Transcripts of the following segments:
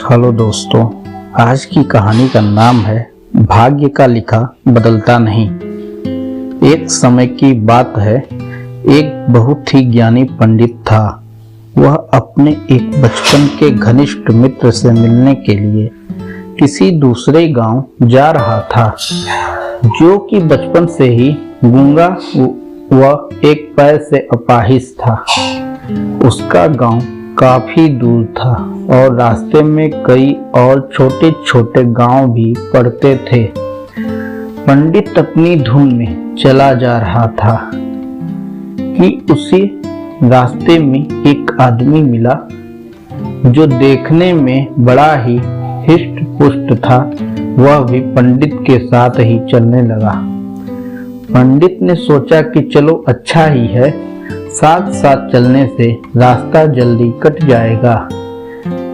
Hello दोस्तों, आज की कहानी का नाम है भाग्य का लिखा बदलता नहीं। एक समय की बात है, एक बहुत ही ज्ञानी पंडित था। वह अपने एक बचपन के घनिष्ठ मित्र से मिलने के लिए किसी दूसरे गांव जा रहा था, जो कि बचपन से ही गूंगा व एक पैर से अपाहिज था। उसका गांव काफी दूर था और रास्ते में कई और छोटे छोटे गांव भी पड़ते थे। पंडित अपनी धुन में चला जा रहा था कि उसी रास्ते में एक आदमी मिला, जो देखने में बड़ा ही हिष्ट पुष्ट था। वह भी पंडित के साथ ही चलने लगा। पंडित ने सोचा कि चलो अच्छा ही है, साथ साथ चलने से रास्ता जल्दी कट जाएगा।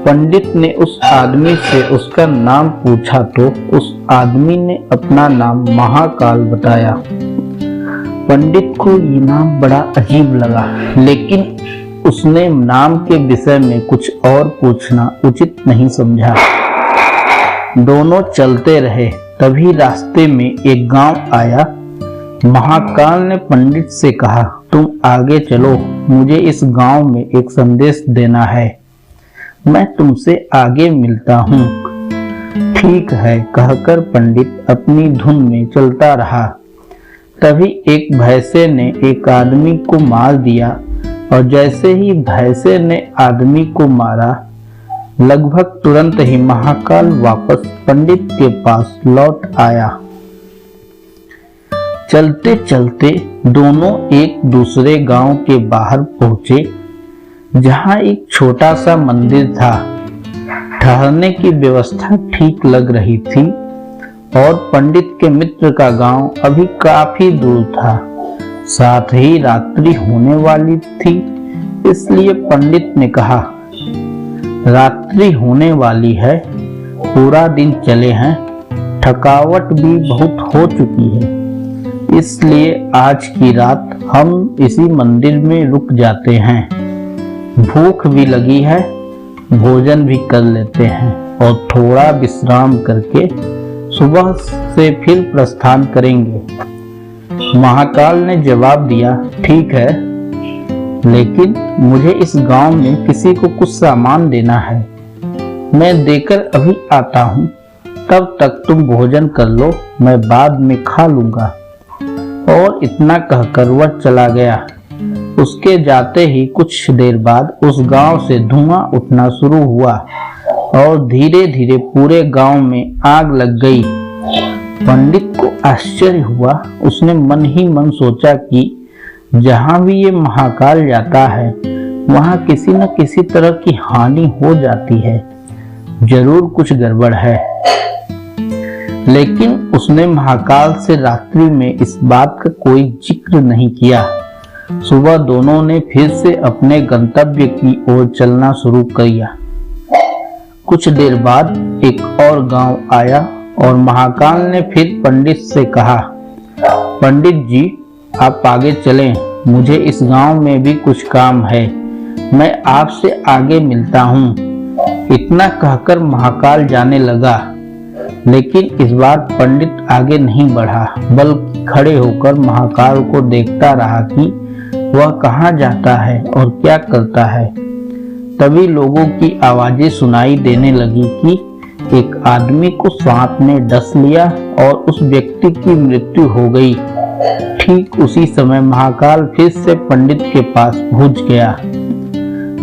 पंडित ने उस आदमी से उसका नाम पूछा तो उस आदमी ने अपना नाम महाकाल बताया। पंडित को ये नाम बड़ा अजीब लगा, लेकिन उसने नाम के विषय में कुछ और पूछना उचित नहीं समझा। दोनों चलते रहे। तभी रास्ते में एक गांव आया। महाकाल ने पंडित से कहा, तुम आगे चलो, मुझे इस गांव में एक संदेश देना है। मैं तुमसे आगे मिलता हूँ। ठीक है, कहकर पंडित अपनी धुन में चलता रहा। तभी एक भैंसे ने एक आदमी को मार दिया और जैसे ही भैंसे ने आदमी को मारा, लगभग तुरंत ही महाकाल वापस पंडित के पास लौट आया। चलते चलते दोनों एक दूसरे गांव के बाहर पहुंचे, जहां एक छोटा सा मंदिर था। ठहरने की व्यवस्था ठीक लग रही थी और पंडित के मित्र का गांव अभी काफी दूर था। साथ ही रात्रि होने वाली थी, इसलिए पंडित ने कहा, रात्रि होने वाली है, पूरा दिन चले हैं, थकावट भी बहुत हो चुकी है, इसलिए आज की रात हम इसी मंदिर में रुक जाते हैं। भूख भी लगी है, भोजन भी कर लेते हैं और थोड़ा विश्राम करके सुबह से फिर प्रस्थान करेंगे। महाकाल ने जवाब दिया, ठीक है, लेकिन मुझे इस गांव में किसी को कुछ सामान देना है। मैं देकर अभी आता हूँ, तब तक तुम भोजन कर लो, मैं बाद में खा लूंगा। और इतना कहकर वह चला गया। उसके जाते ही कुछ देर बाद उस गांव से धुआं उठना शुरू हुआ और धीरे धीरे पूरे गांव में आग लग गई। पंडित को आश्चर्य हुआ। उसने मन ही मन सोचा कि जहां भी ये महाकाल जाता है, वहां किसी न किसी तरह की हानि हो जाती है, जरूर कुछ गड़बड़ है। लेकिन उसने महाकाल से रात्रि में इस बात का कोई जिक्र नहीं किया। सुबह दोनों ने फिर से अपने गंतव्य की ओर चलना शुरू किया। कुछ देर बाद एक और गांव आया और महाकाल ने फिर पंडित से कहा, पंडित जी, आप आगे चलें, मुझे इस गांव में भी कुछ काम है, मैं आपसे आगे मिलता हूँ। इतना कहकर महाकाल जाने लगा, लेकिन इस बार पंडित आगे नहीं बढ़ा, बल्कि खड़े होकर महाकाल को देखता रहा कि वह कहाँ जाता है और क्या करता है। तभी लोगों की आवाजें सुनाई देने लगी कि एक आदमी को सांप ने डस लिया और उस व्यक्ति की मृत्यु हो गई। ठीक उसी समय महाकाल फिर से पंडित के पास पहुंच गया,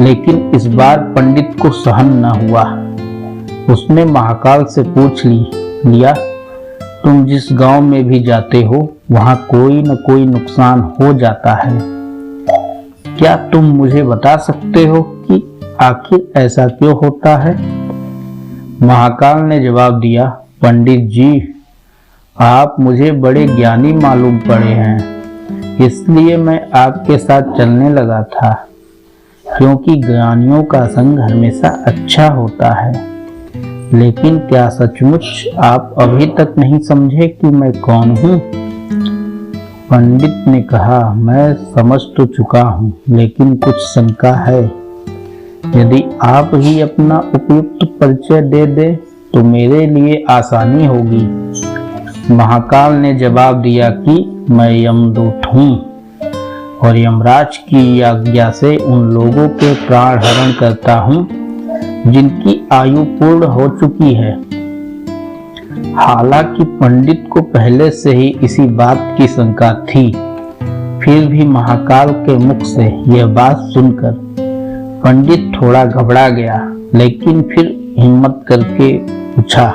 लेकिन इस बार पंडित को सहन न हुआ। उसने महाकाल से पूछ लिया, तुम जिस गांव में भी जाते हो, वहां कोई न कोई नुकसान हो जाता है। क्या तुम मुझे बता सकते हो कि आखिर ऐसा क्यों होता है? महाकाल ने जवाब दिया, पंडित जी, आप मुझे बड़े ज्ञानी मालूम पड़े हैं, इसलिए मैं आपके साथ चलने लगा था, क्योंकि ज्ञानियों का संग हमेशा अच्छा होता है। लेकिन क्या सचमुच आप अभी तक नहीं समझे कि मैं कौन हूँ? पंडित ने कहा, मैं समझ तो चुका हूँ, लेकिन कुछ शंका है। यदि आप ही अपना उपयुक्त परिचय दे दे तो मेरे लिए आसानी होगी। महाकाल ने जवाब दिया कि मैं यमदूत हूँ और यमराज की आज्ञा से उन लोगों के प्राण हरण करता हूँ जिनकी आयु पूर्ण हो चुकी है। हालांकि पंडित को पहले से ही इसी बात की शंका थी, फिर भी महाकाल के मुख से यह बात सुनकर पंडित थोड़ा घबरा गया, लेकिन फिर हिम्मत करके पूछा,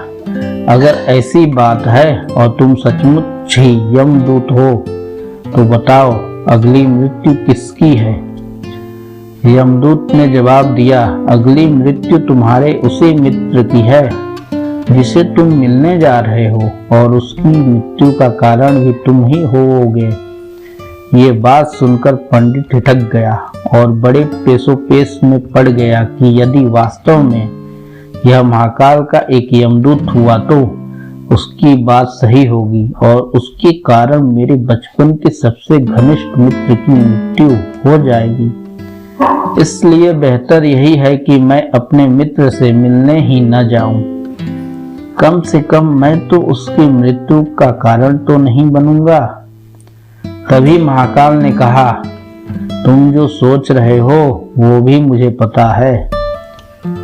अगर ऐसी बात है और तुम सचमुच ही यमदूत हो तो बताओ अगली मृत्यु किसकी है। यमदूत ने जवाब दिया, अगली मृत्यु तुम्हारे उसी मित्र की है जिसे तुम मिलने जा रहे हो, और उसकी मृत्यु का कारण भी तुम ही होगे। ये बात सुनकर पंडित ठिठक गया और बड़े पेशोपेश में पड़ गया कि यदि वास्तव में यह महाकाल का एक यमदूत हुआ तो उसकी बात सही होगी और उसके कारण मेरे बचपन के सबसे घनिष्ठ मित्र की मृत्यु हो जाएगी। इसलिए बेहतर यही है कि मैं अपने मित्र से मिलने ही न जाऊं। कम से कम मैं तो उसकी मृत्यु का कारण तो नहीं बनूंगा। तभी महाकाल ने कहा, तुम जो सोच रहे हो वो भी मुझे पता है,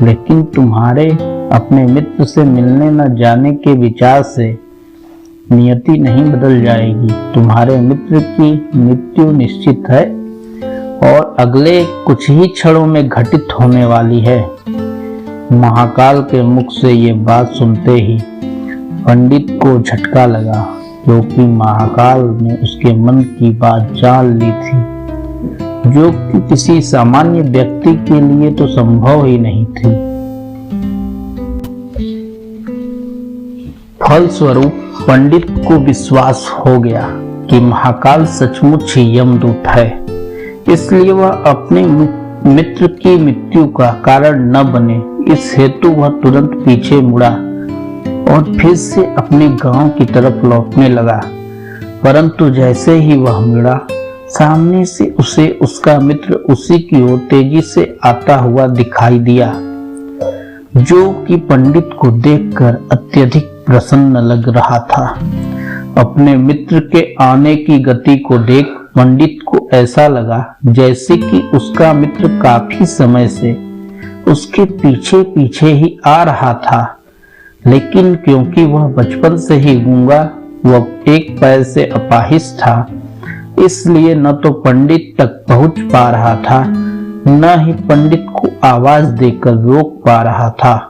लेकिन तुम्हारे अपने मित्र से मिलने न जाने के विचार से नियति नहीं बदल जाएगी। तुम्हारे मित्र की मृत्यु निश्चित है और अगले कुछ ही क्षणों में घटित होने वाली है। महाकाल के मुख से ये बात सुनते ही पंडित को झटका लगा, क्योंकि महाकाल ने उसके मन की बात जान ली थी, जो कि किसी सामान्य व्यक्ति के लिए तो संभव ही नहीं थी। फलस्वरूप पंडित को विश्वास हो गया कि महाकाल सचमुच ही यमदूत है, इसलिए वह अपने मित्र की मृत्यु का कारण न बने, इस हेतु वह तुरंत पीछे मुड़ा और फिर से अपने गांव की तरफ लौटने लगा। परंतु जैसे ही वह मुड़ा, सामने से उसे उसका मित्र उसी की ओर तेजी से आता हुआ दिखाई दिया, जो कि पंडित को देखकर अत्यधिक प्रसन्न लग रहा था। अपने मित्र के आने की गति को देख पंडित को ऐसा लगा जैसे कि उसका मित्र काफी समय से उसके पीछे पीछे ही आ रहा था, लेकिन क्योंकि वह बचपन से ही गूंगा व एक पैर से अपाहिज था, इसलिए न तो पंडित तक पहुंच पा रहा था, न ही पंडित को आवाज देकर रोक पा रहा था।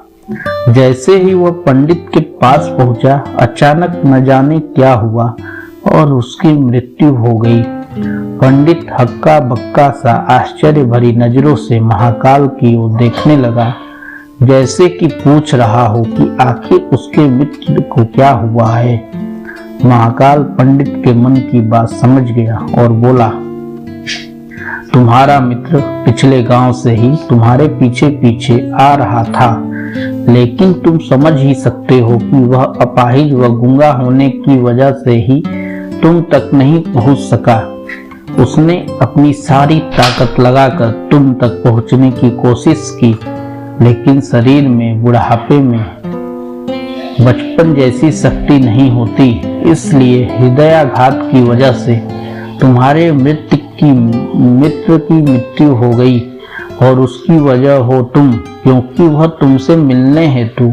जैसे ही वह पंडित के पास पहुंचा, अचानक न जाने क्या हुआ और उसकी मृत्यु हो गई। पंडित हक्का बक्का सा आश्चर्य भरी नजरों से महाकाल की ओर देखने लगा, जैसे कि पूछ रहा हो कि आखिर उसके मित्र को क्या हुआ है। महाकाल पंडित के मन की बात समझ गया और बोला, तुम्हारा मित्र पिछले गांव से ही तुम्हारे पीछे पीछे आ रहा था, लेकिन तुम समझ ही सकते हो कि वह अपाहिज व गूंगा होने की वजह से ही तुम तक नहीं पहुंच सका। उसने अपनी सारी ताकत लगाकर तुम तक पहुंचने की कोशिश की, लेकिन शरीर में बुढ़ापे में बचपन जैसी शक्ति नहीं होती, इसलिए हृदयाघात की वजह से तुम्हारे मित्र की मृत्यु हो गई और उसकी वजह हो तुम, क्योंकि वह तुमसे मिलने हेतु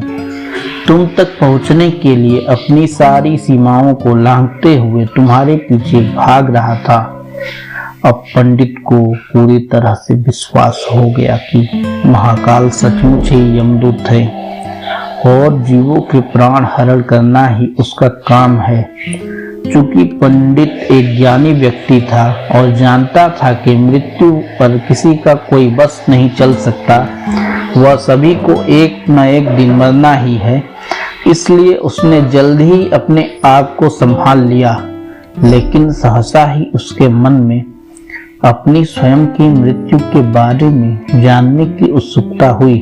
तुम तक पहुंचने के लिए अपनी सारी सीमाओं को लांघते हुए तुम्हारे पीछे भाग रहा था। अब पंडित को पूरी तरह से विश्वास हो गया कि महाकाल सचमुच ही यमदूत है और जीवों के प्राण हरण करना ही उसका काम है। चूंकि पंडित एक ज्ञानी व्यक्ति था और जानता था कि मृत्यु पर किसी का कोई बस नहीं चल सकता, वह सभी को एक न एक दिन मरना ही है, इसलिए उसने जल्द ही अपने आप को संभाल लिया। लेकिन सहसा ही उसके मन में अपनी स्वयं की मृत्यु के बारे में जानने की उत्सुकता हुई,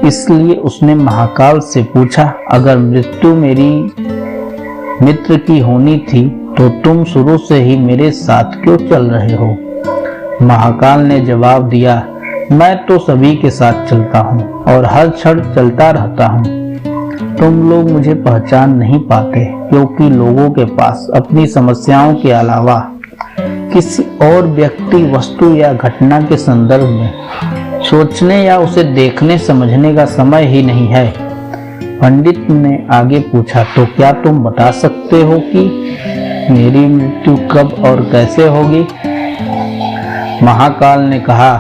इसलिए उसने महाकाल से पूछा, अगर मृत्यु मेरी मित्र की होनी थी तो तुम शुरू से ही मेरे साथ क्यों चल रहे हो? महाकाल ने जवाब दिया, मैं तो सभी के साथ चलता हूँ और हर क्षण चलता रहता हूँ। तुम लोग मुझे पहचान नहीं पाते क्योंकि लोगों के पास अपनी समस्याओं के अलावा किसी और व्यक्ति, वस्तु या घटना के संदर्भ में सोचने या उसे देखने समझने का समय ही नहीं है। पंडित ने आगे पूछा, तो क्या तुम बता सकते हो कि मेरी मृत्यु कब और कैसे होगी? महाकाल ने कहा,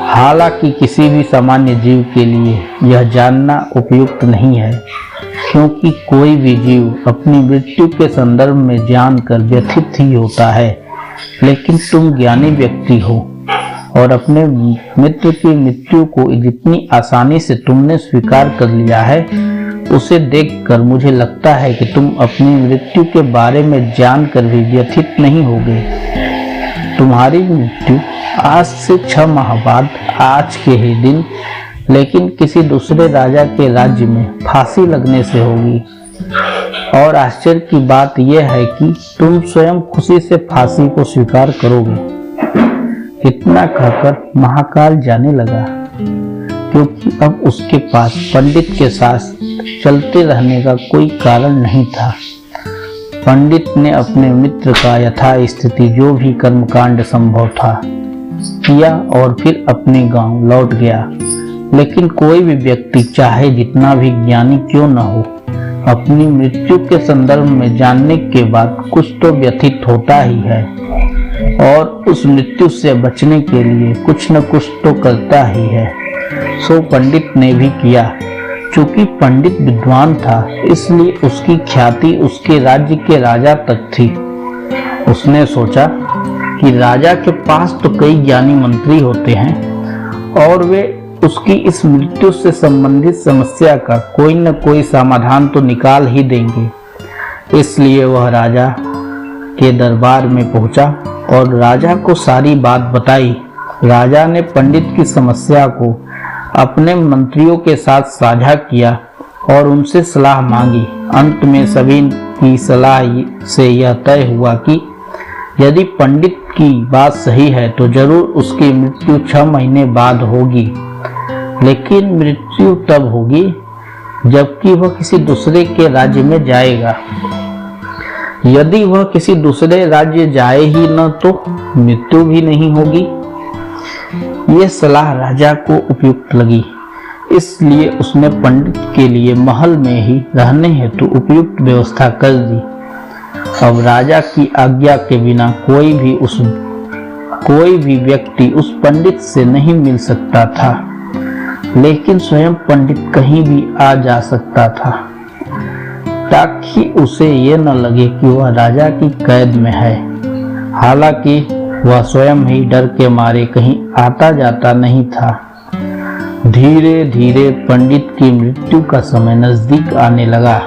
हालांकि किसी भी सामान्य जीव के लिए यह जानना उपयुक्त नहीं है, क्योंकि कोई भी जीव अपनी मृत्यु के संदर्भ में जानकर व्यथित ही होता है। लेकिन तुम ज्ञानी व्यक्ति हो और अपने मित्र की मृत्यु को जितनी आसानी से तुमने स्वीकार कर लिया है, उसे देखकर मुझे लगता है कि तुम अपनी मृत्यु के बारे में जानकर भी व्यथित नहीं होगे। तुम्हारी मृत्यु आज से 6 माह बाद आज के ही दिन, लेकिन किसी दूसरे राजा के राज्य में फांसी लगने से होगी। और आश्चर्य की बात यह है कि तुम स्वयं खुशी से फांसी को स्वीकार करोगे। इतना कहकर महाकाल जाने लगा, क्योंकि अब उसके पास पंडित के साथ चलते रहने का कोई कारण नहीं था। पंडित ने अपने मित्र का यथा स्थिति जो भी कर्मकांड संभव था किया और फिर अपने गांव लौट गया। लेकिन कोई भी व्यक्ति चाहे जितना भी ज्ञानी क्यों न हो, अपनी मृत्यु के संदर्भ में जानने के बाद कुछ तो व्यथित होता ही है और उस मृत्यु से बचने के लिए कुछ न कुछ तो करता ही है। सो पंडित ने भी किया। चूंकि पंडित विद्वान था, इसलिए उसकी ख्याति उसके राज्य के राजा तक थी। उसने सोचा कि राजा के पास तो कई ज्ञानी मंत्री होते हैं और वे उसकी इस मृत्यु से संबंधित समस्या का कोई न कोई समाधान तो निकाल ही देंगे। इसलिए वह राजा के दरबार में पहुंचा और राजा को सारी बात बताई। राजा ने पंडित की समस्या को अपने मंत्रियों के साथ साझा किया और उनसे सलाह मांगी। अंत में सभी की सलाह से यह तय हुआ कि यदि पंडित की बात सही है तो जरूर उसकी मृत्यु 6 महीने बाद होगी, लेकिन मृत्यु तब होगी जबकि वह किसी दूसरे के राज्य में जाएगा। यदि वह किसी दूसरे राज्य जाए ही न तो मृत्यु भी नहीं होगी। यह सलाह राजा को उपयुक्त लगी, इसलिए उसने पंडित के लिए महल में ही रहने हेतु उपयुक्त व्यवस्था कर दी। अब राजा की आज्ञा के बिना कोई भी व्यक्ति उस पंडित से नहीं मिल सकता था, लेकिन स्वयं पंडित कहीं भी आ जा सकता था, ताकि उसे ये न लगे कि वह राजा की कैद में है। हालांकि वह स्वयं ही डर के मारे कहीं आता जाता नहीं था। धीरे धीरे पंडित की मृत्यु का समय नजदीक आने लगा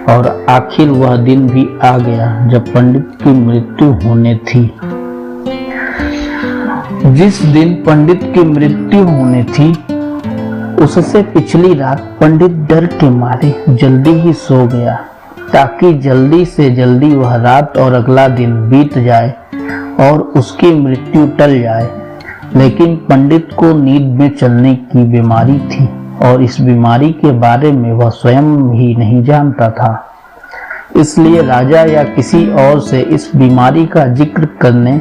और आखिर वह दिन भी आ गया जब पंडित की मृत्यु होने थी। जिस दिन पंडित की मृत्यु होने थी, उससे पिछली रात पंडित डर के मारे जल्दी ही सो गया, ताकि जल्दी से जल्दी वह रात और अगला दिन बीत जाए और उसकी मृत्यु टल जाए। लेकिन पंडित को नींद में चलने की बीमारी थी और इस बीमारी के बारे में वह स्वयं ही नहीं जानता था। इसलिए राजा या किसी और से इस बीमारी का जिक्र करने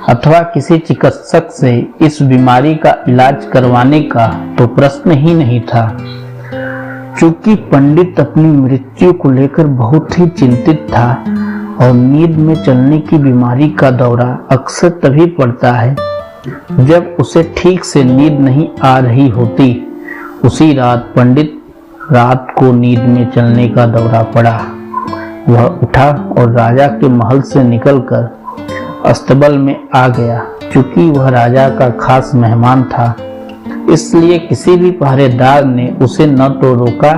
अथवा किसी चिकित्सक से इस बीमारी का इलाज करवाने का तो प्रश्न ही नहीं था। चूंकि पंडित अपनी मृत्यु को लेकर बहुत ही चिंतित था और नींद में चलने की बीमारी का दौरा अक्सर तभी पड़ता है जब उसे ठीक से नींद नहीं आ रही होती। उसी रात पंडित रात को नींद में चलने का दौरा पड़ा। वह उठा और राजा के महल से निकलकर अस्तबल में आ गया। चूंकि वह राजा का खास मेहमान था, इसलिए किसी भी पहरेदार ने उसे न तो रोका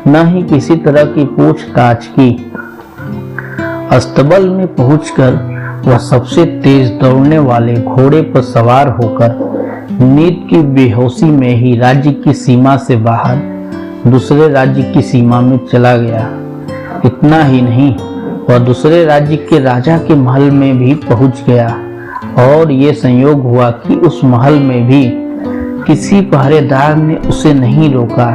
न ही किसी तरह की पूछताछ की। अस्तबल में पहुंचकर वह सबसे तेज दौड़ने वाले घोड़े पर सवार होकर नींद की बेहोशी में ही राज्य की सीमा से बाहर दूसरे राज्य की सीमा में चला गया। इतना ही नहीं, वह दूसरे राज्य के राजा के महल में भी पहुंच गया और ये संयोग हुआ कि उस महल में भी किसी पहरेदार ने उसे नहीं रोका,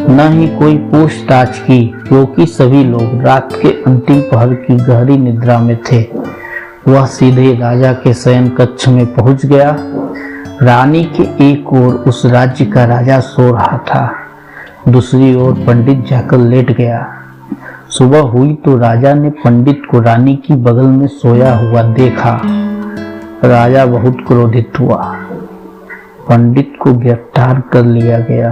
न ही कोई पूछताछ की, क्योंकि सभी लोग रात के अंतिम पहर की गहरी निद्रा में थे। वह सीधे राजा के शयन कक्ष में पहुंच गया। रानी के एक ओर उस राज्य का राजा सो रहा था, दूसरी ओर पंडित जाकर लेट गया। सुबह हुई तो राजा ने पंडित को रानी की बगल में सोया हुआ देखा। राजा बहुत क्रोधित हुआ। पंडित को गिरफ्तार कर लिया गया।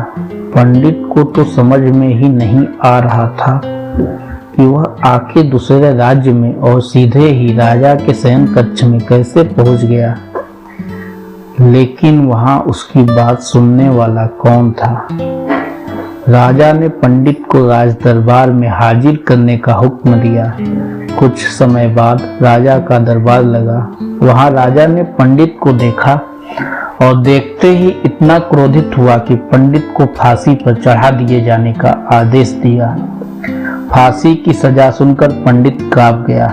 पंडित को तो समझ में ही नहीं आ रहा था कि वह आके दूसरे राज्य में और सीधे ही राजा के शयन कक्ष में कैसे पहुंच गया। लेकिन वहां उसकी बात सुनने वाला कौन था। राजा ने पंडित को राज दरबार में हाजिर करने का हुक्म दिया। कुछ समय बाद राजा का दरबार लगा। वहां राजा ने पंडित को देखा और देखते ही इतना क्रोधित हुआ कि पंडित को फांसी पर चढ़ा दिए जाने का आदेश दिया। फांसी की सजा सुनकर पंडित कांप गया।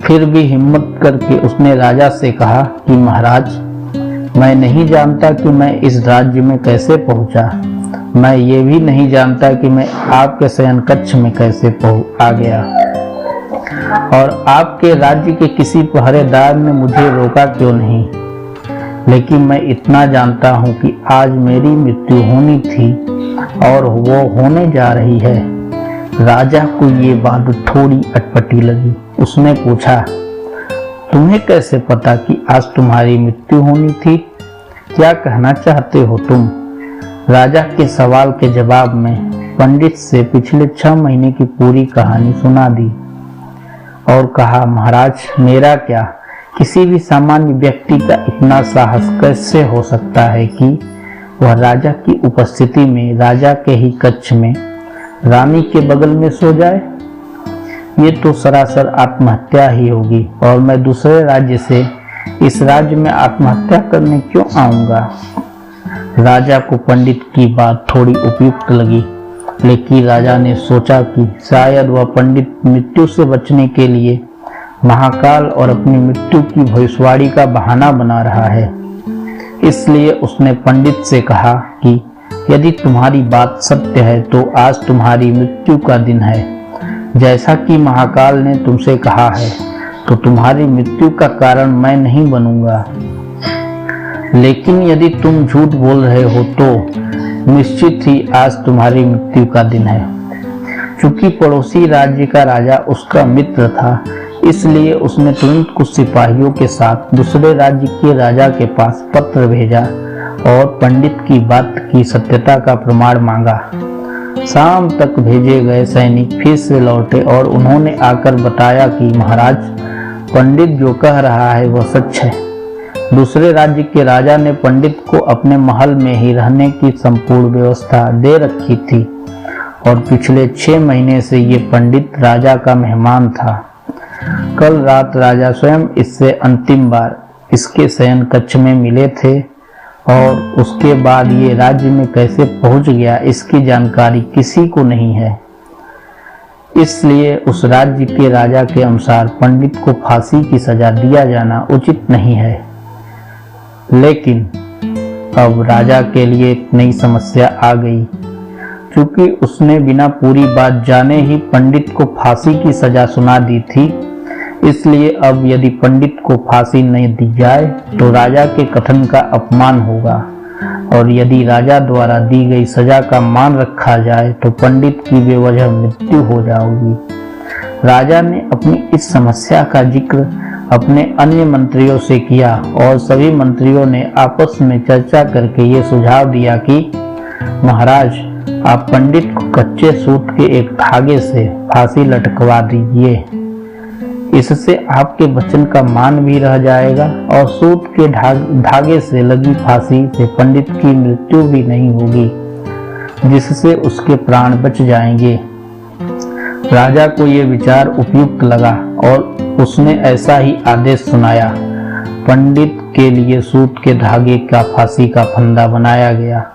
फिर भी हिम्मत करके उसने राजा से कहा कि महाराज, मैं नहीं जानता कि मैं इस राज्य में कैसे पहुंचा। मैं ये भी नहीं जानता कि मैं आपके शयन कक्ष में कैसे आ गया और आपके राज्य के किसी पहरेदार ने मुझे रोका क्यों नहीं। लेकिन मैं इतना जानता हूँ कि आज मेरी मृत्यु होनी थी और वो होने जा रही है। राजा को ये बात थोड़ी अटपटी लगी। उसने पूछा, तुम्हें कैसे पता कि आज तुम्हारी मृत्यु होनी थी? क्या कहना चाहते हो तुम? राजा के सवाल के जवाब में पंडित से पिछले 6 महीने की पूरी कहानी सुना दी और कहा, महाराज, मेरा क्या, किसी भी सामान्य व्यक्ति का इतना साहस कैसे हो सकता है कि वह राजा की उपस्थिति में राजा के ही कक्ष में रानी के बगल में सो जाए। ये तो सरासर आत्महत्या ही होगी और मैं दूसरे राज्य से इस राज्य में आत्महत्या करने क्यों आऊंगा। राजा को पंडित की बात थोड़ी उपयुक्त लगी, लेकिन राजा ने सोचा कि शायद वह पंडित मृत्यु से बचने के लिए महाकाल और अपनी मृत्यु की भविष्यवाणी का बहाना बना रहा है। इसलिए उसने पंडित से कहा कि यदि तुम्हारी बात सत्य है तो आज तुम्हारी मृत्यु का दिन है। जैसा कि महाकाल ने तुमसे कहा है, तो तुम्हारी मृत्यु का कारण मैं नहीं बनूंगा। लेकिन यदि तुम झूठ बोल रहे हो तो निश्चित ही आज तुम्हारी मृत्यु का दिन है। चूंकि पड़ोसी राज्य का राजा उसका मित्र था, इसलिए उसने तुरंत कुछ सिपाहियों के साथ दूसरे राज्य के राजा के पास पत्र भेजा और पंडित की बात की सत्यता का प्रमाण मांगा। शाम तक भेजे गए सैनिक फिर से लौटे और उन्होंने आकर बताया कि महाराज, पंडित जो कह रहा है वह सच है। दूसरे राज्य के राजा ने पंडित को अपने महल में ही रहने की संपूर्ण व्यवस्था दे रखी थी और पिछले 6 महीने से ये पंडित राजा का मेहमान था। कल रात राजा स्वयं इससे अंतिम बार इसके शयन कक्ष में मिले थे और उसके बाद ये राज्य में कैसे पहुंच गया इसकी जानकारी किसी को नहीं है। इसलिए उस राज्य के राजा के अनुसार पंडित को फांसी की सजा दिया जाना उचित नहीं है। लेकिन अब राजा के लिए एक नई समस्या आ गई। क्योंकि उसने बिना पूरी बात जाने ही पंडित को फांसी की सजा सुना दी थी, इसलिए अब यदि पंडित को फांसी नहीं दी जाए तो राजा के कथन का अपमान होगा और यदि राजा द्वारा दी गई सजा का मान रखा जाए तो पंडित की बेवजह मृत्यु हो जाएगी। राजा ने अपनी इस समस्या का जिक्र अपने अन्य मंत्रियों से किया और सभी मंत्रियों ने आपस में चर्चा करके ये सुझाव दिया कि महाराज, आप पंडित को कच्चे सूत के एक धागे से फांसी लटकवा दीजिए। इससे आपके वचन का मान भी रह जाएगा और सूत के धागे से लगी फांसी से पंडित की मृत्यु भी नहीं होगी, जिससे उसके प्राण बच जाएंगे। राजा को यह विचार उपयुक्त लगा और उसने ऐसा ही आदेश सुनाया। पंडित के लिए सूत के धागे का फांसी का फंदा बनाया गया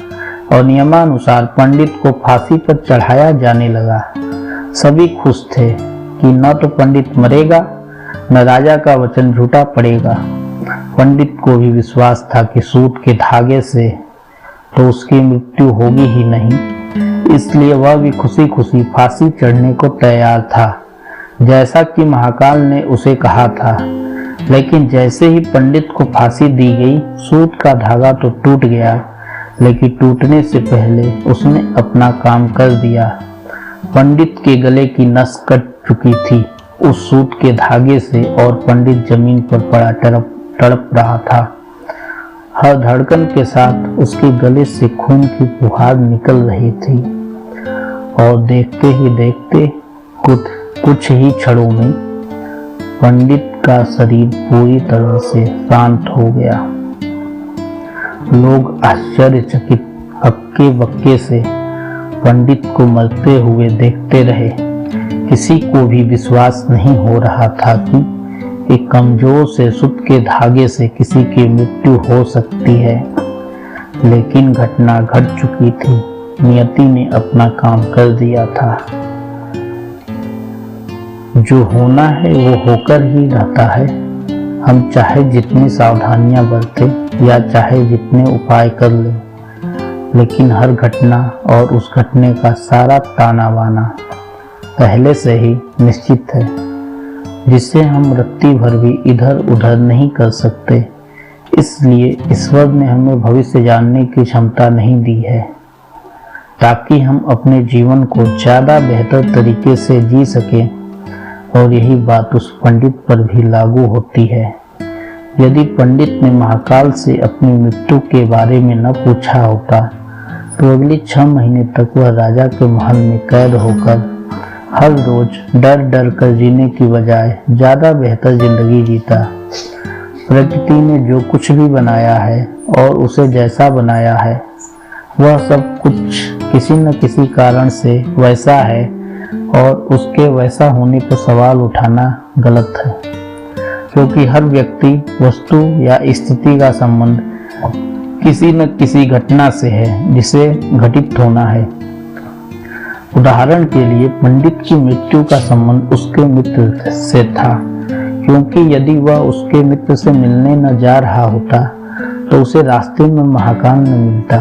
और नियमानुसार पंडित को फांसी पर चढ़ाया जाने लगा। सभी खुश थे कि न तो पंडित मरेगा न राजा का वचन झूठा पड़ेगा। पंडित को भी विश्वास था कि सूत के धागे से तो उसकी मृत्यु होगी ही नहीं, इसलिए वह भी खुशी खुशी फांसी चढ़ने को तैयार था, जैसा कि महाकाल ने उसे कहा था। लेकिन जैसे ही पंडित को फांसी दी गई, सूत का धागा तो टूट गया, लेकिन टूटने से पहले उसने अपना काम कर दिया। पंडित के गले की नस कट चुकी थी उस सूत के धागे से, और पंडित जमीन पर पड़ा तड़प रहा था। हर धड़कन के साथ उसके गले से खून की फुहार निकल रही थी, और देखते ही देखते कुछ ही क्षणों में पंडित का शरीर पूरी तरह से शांत हो गया। लोग आश्चर्यचकित हक्के बक्के से पंडित को मरते हुए देखते रहे। किसी को भी विश्वास नहीं हो रहा था कि एक कमजोर से सूत के धागे से किसी की मृत्यु हो सकती है। लेकिन घटना घट चुकी थी, नियति ने अपना काम कर दिया था। जो होना है वो होकर ही रहता है। हम चाहे जितनी सावधानियां बरतें या चाहे जितने उपाय कर लें, लेकिन हर घटना और उस घटने का सारा ताना बाना पहले से ही निश्चित है, जिसे हम रत्ती भर भी इधर उधर नहीं कर सकते। इसलिए ईश्वर ने हमें भविष्य जानने की क्षमता नहीं दी है, ताकि हम अपने जीवन को ज़्यादा बेहतर तरीके से जी सकें। और यही बात उस पंडित पर भी लागू होती है। यदि पंडित ने महाकाल से अपनी मृत्यु के बारे में न पूछा होता, तो अगले 6 महीने तक वह राजा के महल में कैद होकर हर रोज डर डर कर जीने की बजाय ज़्यादा बेहतर जिंदगी जीता। प्रकृति ने जो कुछ भी बनाया है और उसे जैसा बनाया है, वह सब कुछ किसी न किसी कारण से वैसा है, और उसके वैसा होने पर सवाल उठाना गलत है, क्योंकि हर व्यक्ति, वस्तु या स्थिति का संबंध किसी न किसी घटना से है जिसे घटित होना है। उदाहरण के लिए पंडित की मृत्यु का संबंध उसके मित्र से था, क्योंकि यदि वह उसके मित्र से मिलने न जा रहा होता तो उसे रास्ते में महाकाल न मिलता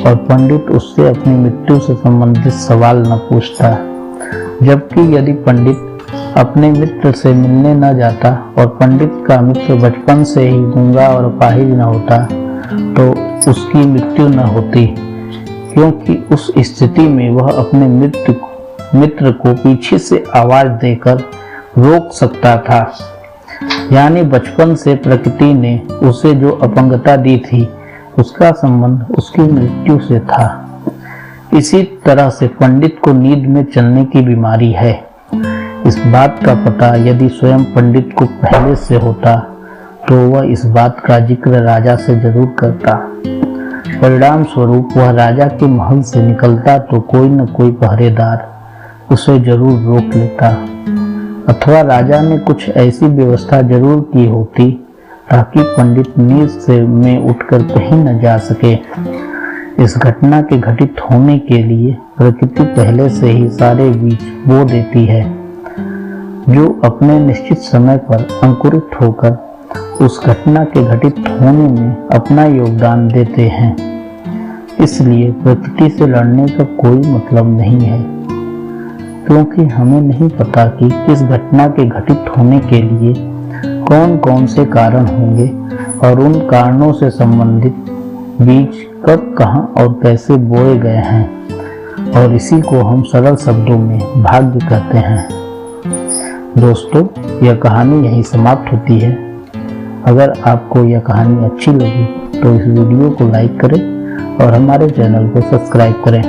और पंडित उससे अपनी मृत्यु से संबंधित सवाल न पूछता। जबकि यदि पंडित अपने मित्र से मिलने न जाता और पंडित का मित्र बचपन से ही गूंगा और अपाहिज न होता, तो उसकी मृत्यु न होती, क्योंकि उस स्थिति में वह अपने मित्र को पीछे से आवाज देकर रोक सकता था। यानी बचपन से प्रकृति ने उसे जो अपंगता दी थी, उसका संबंध उसकी मृत्यु से था। इसी तरह से पंडित को नींद में चलने की बीमारी है। इस बात का पता यदि स्वयं पंडित को पहले से होता, तो वह इस बात का जिक्र राजा से जरूर करता। परिणाम स्वरूप वह राजा के महल से निकलता तो कोई न कोई पहरेदार उसे जरूर रोक लेता, अथवा राजा ने कुछ ऐसी व्यवस्था जरूर की होती ताकि पंडित नींद में उठकर कहीं न जा सके। इस घटना के घटित होने के लिए प्रकृति पहले से ही सारे बीज बो देती है, जो अपने निश्चित समय पर अंकुरित होकर उस घटना के घटित होने में अपना योगदान देते हैं। इसलिए प्रकृति से लड़ने का कोई मतलब नहीं है, क्योंकि हमें नहीं पता कि किस घटना के घटित होने के लिए कौन कौन से कारण होंगे और उन कारणों से संबंधित बीज कब, कहां और कैसे बोए गए हैं, और इसी को हम सरल शब्दों में भाग्य कहते हैं। दोस्तों, यह कहानी यहीं समाप्त होती है। अगर आपको यह कहानी अच्छी लगी तो इस वीडियो को लाइक करें और हमारे चैनल को सब्सक्राइब करें।